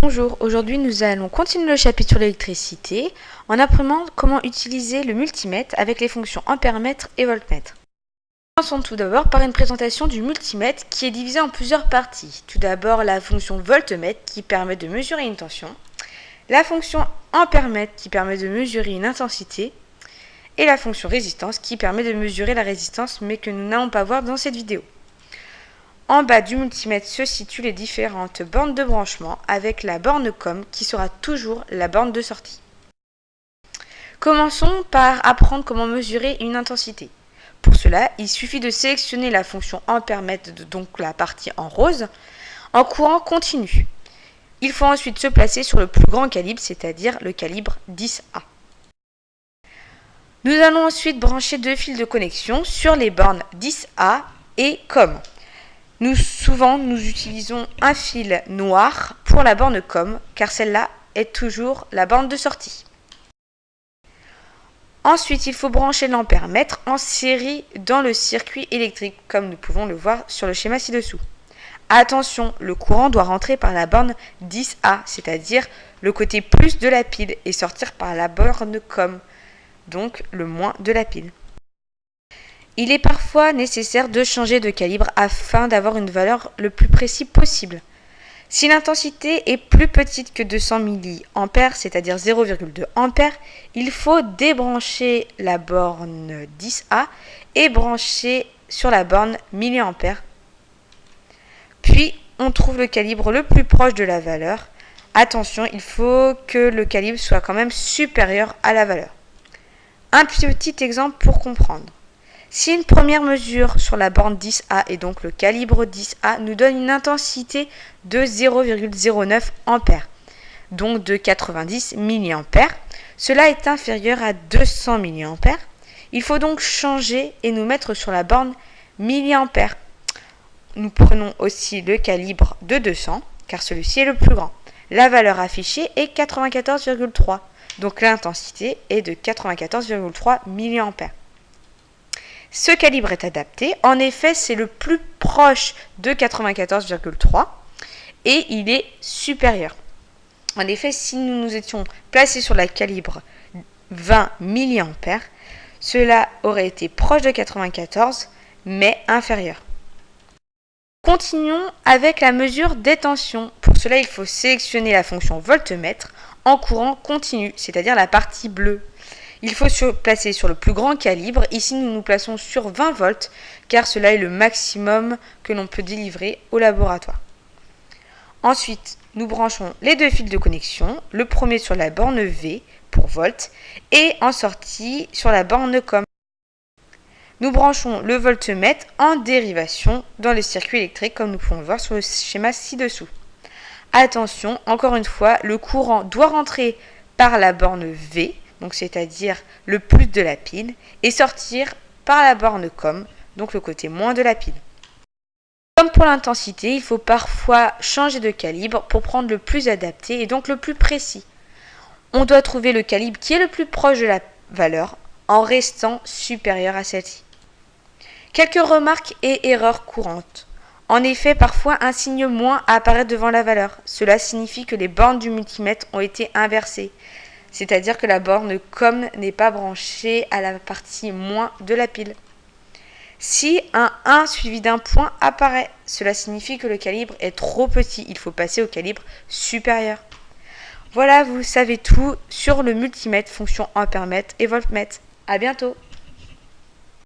Bonjour, aujourd'hui nous allons continuer le chapitre sur l'électricité en apprenant comment utiliser le multimètre avec les fonctions ampèremètre et voltmètre. Commençons tout d'abord par une présentation du multimètre qui est divisé en plusieurs parties. Tout d'abord la fonction voltmètre qui permet de mesurer une tension, la fonction ampèremètre qui permet de mesurer une intensité et la fonction résistance qui permet de mesurer la résistance mais que nous n'allons pas voir dans cette vidéo. En bas du multimètre se situent les différentes bornes de branchement avec la borne COM qui sera toujours la borne de sortie. Commençons par apprendre comment mesurer une intensité. Pour cela, il suffit de sélectionner la fonction ampèremètre, donc la partie en rose, en courant continu. Il faut ensuite se placer sur le plus grand calibre, c'est-à-dire le calibre 10A. Nous allons ensuite brancher deux fils de connexion sur les bornes 10A et COM. Souvent, nous utilisons un fil noir pour la borne COM, car celle-là est toujours la borne de sortie. Ensuite, il faut brancher l'ampèremètre en série dans le circuit électrique, comme nous pouvons le voir sur le schéma ci-dessous. Attention, le courant doit rentrer par la borne 10A, c'est-à-dire le côté plus de la pile, et sortir par la borne COM, donc le moins de la pile. Il est parfois nécessaire de changer de calibre afin d'avoir une valeur le plus précise possible. Si l'intensité est plus petite que 200 mA, c'est-à-dire 0,2 A, il faut débrancher la borne 10A et brancher sur la borne mA. Puis, on trouve le calibre le plus proche de la valeur. Attention, il faut que le calibre soit quand même supérieur à la valeur. Un petit exemple pour comprendre. Si une première mesure sur la borne 10A et donc le calibre 10A nous donne une intensité de 0,09 A, donc de 90 mA, cela est inférieur à 200 mA. Il faut donc changer et nous mettre sur la borne mA. Nous prenons aussi le calibre de 200, car celui-ci est le plus grand. La valeur affichée est 94,3, donc l'intensité est de 94,3 mA. Ce calibre est adapté, en effet c'est le plus proche de 94,3 et il est supérieur. En effet, si nous nous étions placés sur la calibre 20 mA, cela aurait été proche de 94 mais inférieur. Continuons avec la mesure des tensions. Pour cela, il faut sélectionner la fonction voltmètre en courant continu, c'est-à-dire la partie bleue. Il faut se placer sur le plus grand calibre. Ici, nous nous plaçons sur 20 volts, car cela est le maximum que l'on peut délivrer au laboratoire. Ensuite, nous branchons les deux fils de connexion, le premier sur la borne V pour volt et en sortie sur la borne COM. Nous branchons le voltmètre en dérivation dans le circuit électrique, comme nous pouvons le voir sur le schéma ci-dessous. Attention, encore une fois, le courant doit rentrer par la borne V, donc c'est-à-dire le plus de la pile, et sortir par la borne COM, donc le côté moins de la pile. Comme pour l'intensité, il faut parfois changer de calibre pour prendre le plus adapté et donc le plus précis. On doit trouver le calibre qui est le plus proche de la valeur en restant supérieur à celle-ci. Quelques remarques et erreurs courantes. En effet, parfois un signe moins apparaît devant la valeur. Cela signifie que les bornes du multimètre ont été inversées. C'est-à-dire que la borne COM n'est pas branchée à la partie moins de la pile. Si un 1 suivi d'un point apparaît, cela signifie que le calibre est trop petit. Il faut passer au calibre supérieur. Voilà, vous savez tout sur le multimètre, fonction ampèremètre et voltmètre. À bientôt!